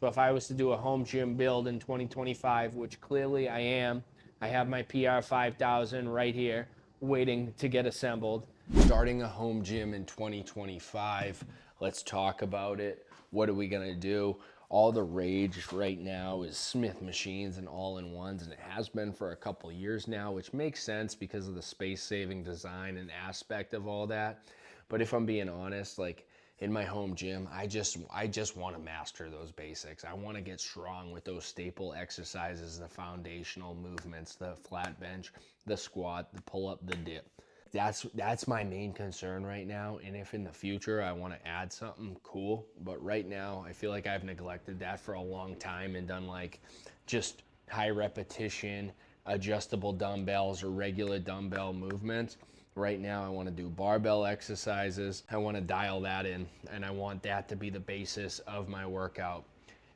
So if I was to do a home gym build in 2025, which clearly I am, I have my PR 5000 right here waiting to get assembled. Starting a home gym in 2025, let's talk about it. What are we gonna do? All the rage right now is Smith machines and all-in-ones, and it has been for a couple years now, which makes sense because of the space-saving design and aspect of all that. But if I'm being honest, like in my home gym, I just want to master those basics. I want to get strong with those staple exercises, the foundational movements, the flat bench, the squat, the pull-up, the dip. That's my main concern right now. And if in the future I want to add something, cool. But right now I feel like I've neglected that for a long time and done like just high repetition adjustable dumbbells or regular dumbbell movements. Right now I want to do barbell exercises. I want to dial that in, and I want that to be the basis of my workout.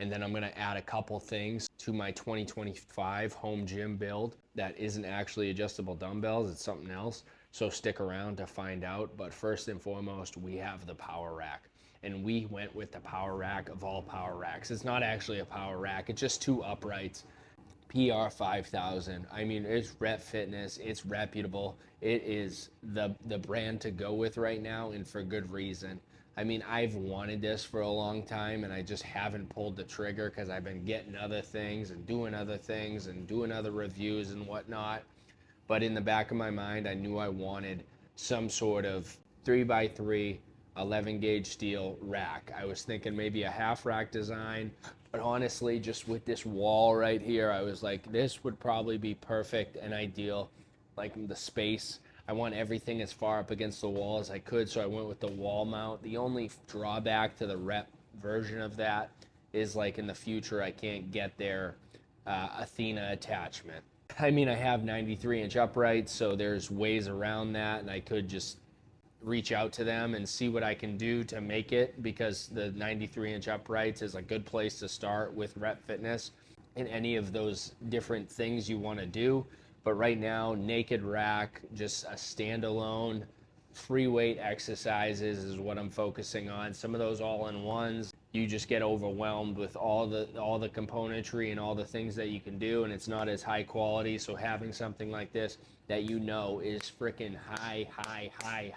And then I'm going to add a couple things to my 2025 home gym build that isn't actually adjustable dumbbells, it's something else. So stick around to find out. But first and foremost, we have the power rack. And we went with the power rack of all power racks. It's not actually a power rack, it's just two uprights. PR 5000. I mean, it's rep fitness, it's reputable. It is the brand to go with right now, and for good reason. I mean, I've wanted this for a long time and I just haven't pulled the trigger because I've been getting other things and doing other things and doing other reviews and whatnot. But in the back of my mind, I knew I wanted some sort of 3x3 11 gauge steel rack. I was thinking maybe a half rack design, but honestly, just with this wall right here, I was like, this would probably be perfect and ideal. Like the space, I want everything as far up against the wall as I could, so I went with the wall mount. The only drawback to the rep version of that is like in the future, I can't get their Athena attachment. I mean, I have 93-inch uprights, so there's ways around that, and I could just reach out to them and see what I can do to make it, because the 93-inch uprights is a good place to start with rep fitness in any of those different things you want to do. But right now, naked rack, just a standalone free weight exercises is what I'm focusing on. Some of those all-in-ones, you just get overwhelmed with all the componentry and all the things that you can do, and it's not as high quality. So having something like this that you know is freaking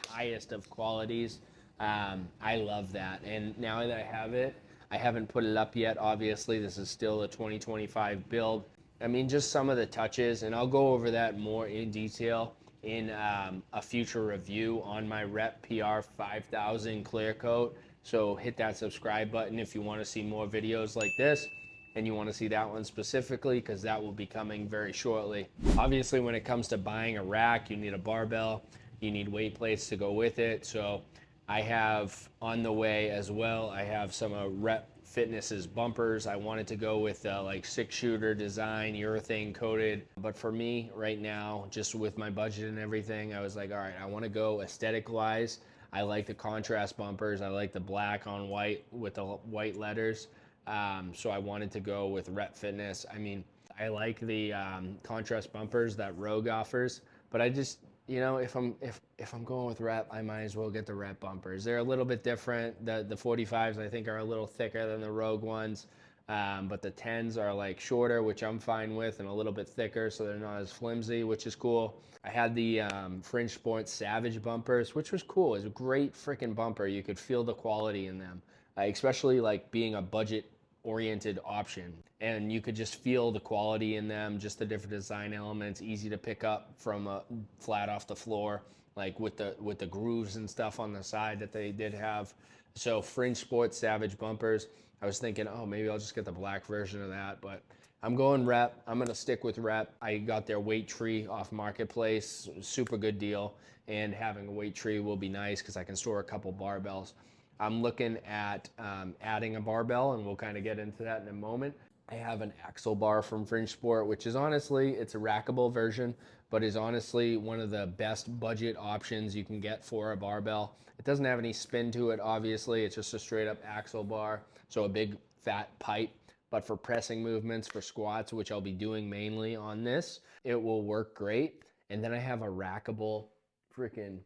highest of qualities, I love that. And now that I have it, I haven't put it up yet. Obviously, this is still a 2025 build. I mean, just some of the touches, and I'll go over that more in detail in a future review on my Rep PR 5000 clear coat. So hit that subscribe button if you want to see more videos like this, and you want to see that one specifically, because that will be coming very shortly. Obviously, when it comes to buying a rack, you need a barbell, you need weight plates to go with it. So I have on the way as well, I have some Rep Fitness's bumpers. I wanted to go with like 6-shooter design, urethane coated. But for me right now, just with my budget and everything, I was like, all right, I want to go aesthetic wise. I like the contrast bumpers. I like the black on white with the white letters. So I wanted to go with Rep Fitness. I mean, I like the contrast bumpers that Rogue offers, but I just, you know, if I'm going with Rep, I might as well get the Rep bumpers. They're a little bit different. The 45s I think are a little thicker than the Rogue ones, but the 10s are like shorter, which I'm fine with, and a little bit thicker, so they're not as flimsy, which is cool. I had the Fringe Sports Savage bumpers, which was cool. It's a great freaking bumper. You could feel the quality in them, especially like being a budget oriented option, and you could just feel the quality in them, just the different design elements, easy to pick up from flat off the floor, like with the grooves and stuff on the side that they did have. So Fringe Sports Savage bumpers, I was thinking, oh, maybe I'll just get the black version of that, but I'm going Rep. I'm gonna stick with Rep. I got their weight tree off Marketplace, super good deal, and having a weight tree will be nice because I can store a couple barbells. I'm looking at adding a barbell, and we'll kind of get into that in a moment. I have an axle bar from Fringe Sport, which is honestly, it's a rackable version, but is honestly one of the best budget options you can get for a barbell. It doesn't have any spin to it, obviously. It's just a straight up axle bar, so a big fat pipe. But for pressing movements, for squats, which I'll be doing mainly on this, it will work great. And then I have a rackable freaking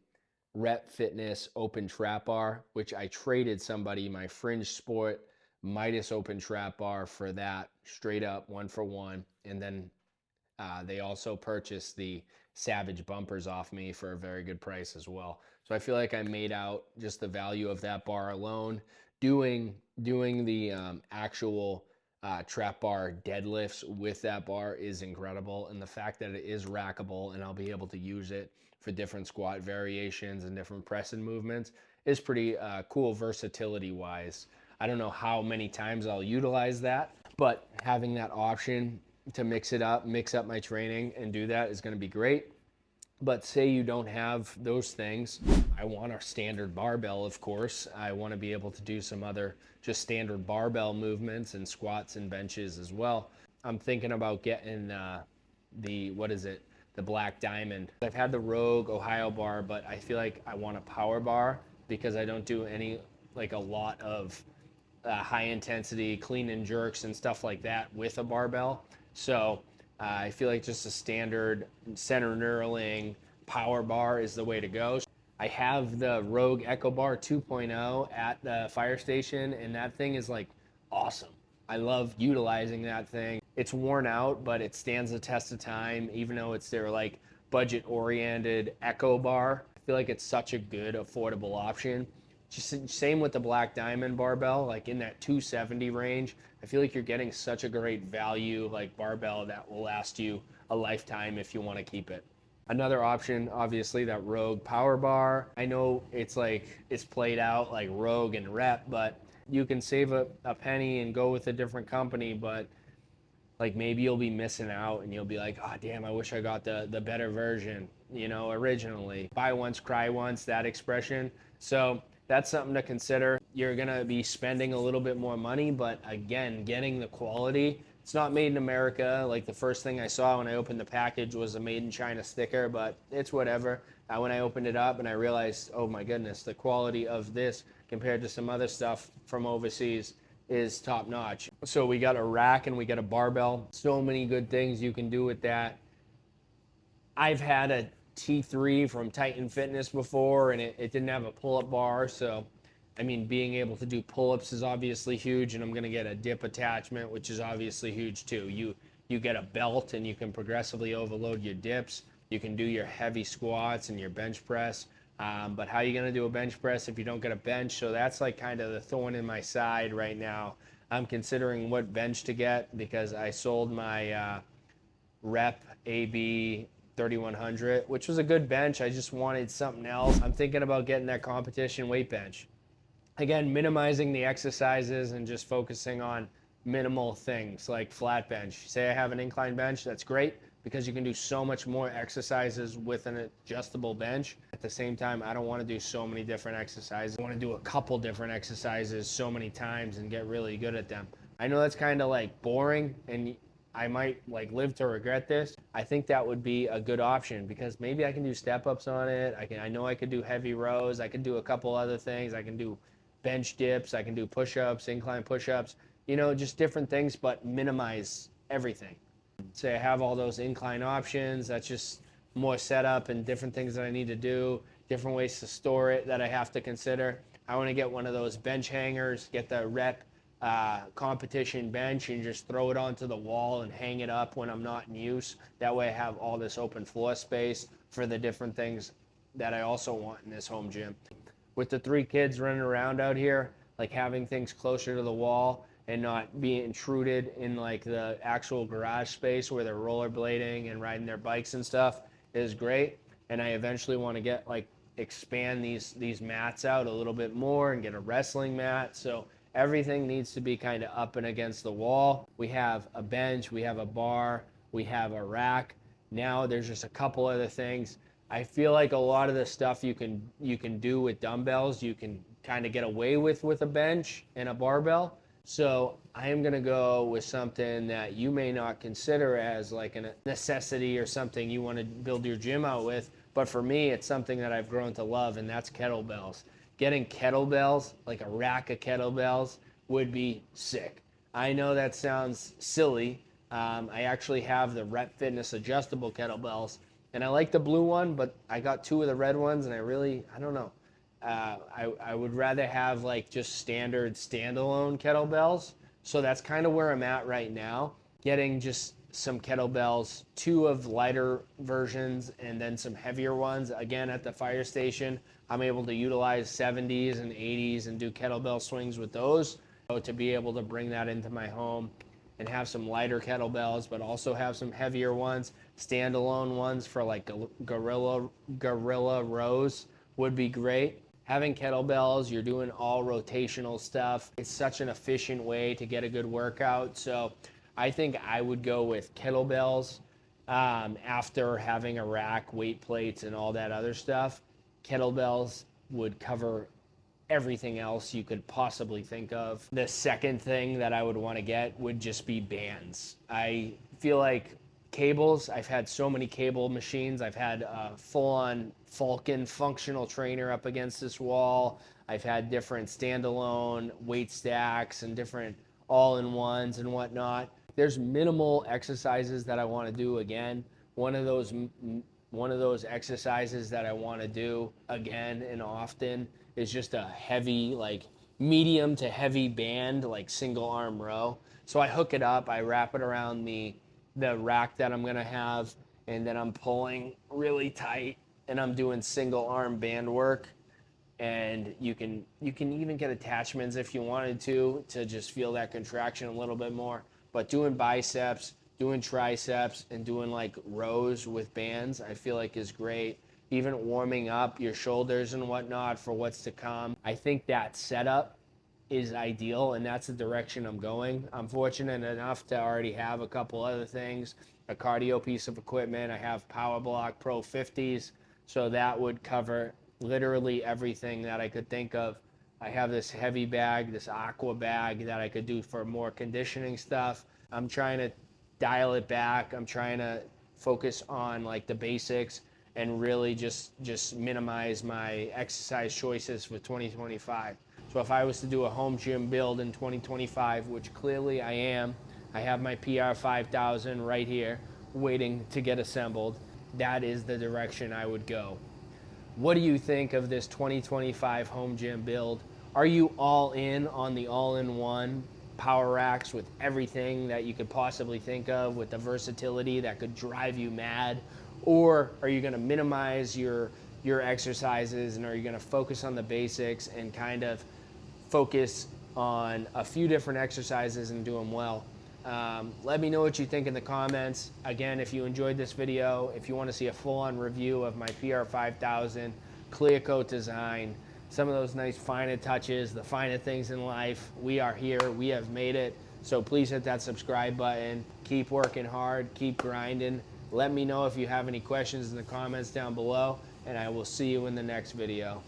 Rep Fitness open trap bar, which I traded somebody my Fringe Sport Midas open trap bar for that, straight up 1 for 1. And then they also purchased the Savage bumpers off me for a very good price as well. So I feel like I made out just the value of that bar alone. Doing the actual trap bar deadlifts with that bar is incredible, and the fact that it is rackable and I'll be able to use it for different squat variations and different press and movements is pretty cool versatility wise. I don't know how many times I'll utilize that, but having that option to mix up my training and do that is going to be great. But say you don't have those things, I want a standard barbell, of course. I want to be able to do some other just standard barbell movements and squats and benches as well. I'm thinking about getting the Black Diamond. I've had the Rogue Ohio bar, but I feel like I want a power bar because I don't do a lot of high intensity clean and jerks and stuff like that with a barbell. So I feel like just a standard center knurling power bar is the way to go. I have the Rogue Echo Bar 2.0 at the fire station, and that thing is like awesome. I love utilizing that thing. It's worn out, but it stands the test of time, even though it's their like budget oriented Echo Bar. I feel like it's such a good affordable option. Just same with the Black Diamond Barbell, like in that 270 range. I feel like you're getting such a great value like barbell that will last you a lifetime if you want to keep it. Another option, obviously, that Rogue Power Bar. I know it's played out like Rogue and Rep, but you can save a penny and go with a different company, but like maybe you'll be missing out and you'll be like, oh damn, I wish I got the better version, originally. Buy once, cry once, that expression. So that's something to consider. You're gonna be spending a little bit more money, but again, getting the quality. It's not made in America. Like the first thing I saw when I opened the package was a made in China sticker, but it's whatever. When I opened it up and I realized, oh my goodness, the quality of this compared to some other stuff from overseas is top notch. So we got a rack and we got a barbell. So many good things you can do with that. I've had a T3 from Titan Fitness before, and it didn't have a pull-up bar. So, I mean, being able to do pull-ups is obviously huge, and I'm going to get a dip attachment, which is obviously huge too. You get a belt, and you can progressively overload your dips. You can do your heavy squats and your bench press. But how are you going to do a bench press if you don't get a bench? So that's like kind of the thorn in my side right now. I'm considering what bench to get because I sold my Rep AB 3100, which was a good bench. I just wanted something else. I'm thinking about getting that competition weight bench. Again, minimizing the exercises and just focusing on minimal things like flat bench. Say I have an incline bench, that's great because you can do so much more exercises with an adjustable bench. At the same time, I don't want to do so many different exercises. I want to do a couple different exercises so many times and get really good at them. I know that's kind of like boring and I might like live to regret this. I think that would be a good option because maybe I can do step ups on it. I know I could do heavy rows. I can do a couple other things. I can do bench dips. I can do push-ups, incline push-ups, just different things, but minimize everything. Say I have all those incline options. That's just more setup and different things that I need to do, different ways to store it that I have to consider. I want to get one of those bench hangers, get the Rep competition bench and just throw it onto the wall and hang it up when I'm not in use. That way I have all this open floor space for the different things that I also want in this home gym. With the 3 kids running around out here, like having things closer to the wall and not being intruded in like the actual garage space where they're rollerblading and riding their bikes and stuff is great. And I eventually want to get expand these mats out a little bit more and get a wrestling mat. So everything needs to be kind of up and against the wall. We have a bench, we have a bar, we have a rack. Now there's just a couple other things. I feel like a lot of the stuff you can do with dumbbells, you can kind of get away with a bench and a barbell. So I am going to go with something that you may not consider as like a necessity or something you want to build your gym out with. But for me, it's something that I've grown to love, and that's kettlebells. Getting kettlebells, like a rack of kettlebells, would be sick. I know that sounds silly. I actually have the Rep Fitness adjustable kettlebells, and I like the blue one, but I got 2 of the red ones, and I don't know. I would rather have like just standard standalone kettlebells. So that's kind of where I'm at right now. Getting just some kettlebells, two of lighter versions and then some heavier ones. Again, at the fire station, I'm able to utilize 70s and 80s and do kettlebell swings with those. So to be able to bring that into my home and have some lighter kettlebells, but also have some heavier ones, standalone ones for like gorilla rows would be great. Having kettlebells, you're doing all rotational stuff. It's such an efficient way to get a good workout. So I think I would go with kettlebells after having a rack, weight plates, and all that other stuff. Kettlebells would cover everything else you could possibly think of. The second thing that I would want to get would just be bands. I feel like cables, I've had so many cable machines. I've had a full-on Falcon functional trainer up against this wall. I've had different standalone weight stacks and different all-in-ones and whatnot. There's minimal exercises that I want to do again. One of those exercises that I want to do again and often is just a heavy, like medium to heavy band, like single arm row. So I hook it up, I wrap it around the rack that I'm gonna have, and then I'm pulling really tight and I'm doing single arm band work. And you can even get attachments if you wanted to just feel that contraction a little bit more. But doing biceps, doing triceps, and doing like rows with bands, I feel like is great. Even warming up your shoulders and whatnot for what's to come. I think that setup is ideal, and that's the direction I'm going. I'm fortunate enough to already have a couple other things, a cardio piece of equipment. I have Power Block Pro 50s, so that would cover literally everything that I could think of. I have this heavy bag, this aqua bag that I could do for more conditioning stuff. I'm trying to dial it back. I'm trying to focus on like the basics and really just minimize my exercise choices for 2025. So if I was to do a home gym build in 2025, which clearly I am, I have my PR 5000 right here waiting to get assembled. That is the direction I would go. What do you think of this 2025 home gym build? Are you all in on the all-in-one power racks with everything that you could possibly think of, with the versatility that could drive you mad? Or are you going to minimize your exercises, and are you going to focus on the basics and kind of focus on a few different exercises and do them well? Let me know what you think in the comments. Again, if you enjoyed this video, if you want to see a full-on review of my PR 5000 clear coat design, some of those nice finer touches, the finer things in life, we are here, we have made it. So please hit that subscribe button. Keep working hard, keep grinding. Let me know if you have any questions in the comments down below, and I will see you in the next video.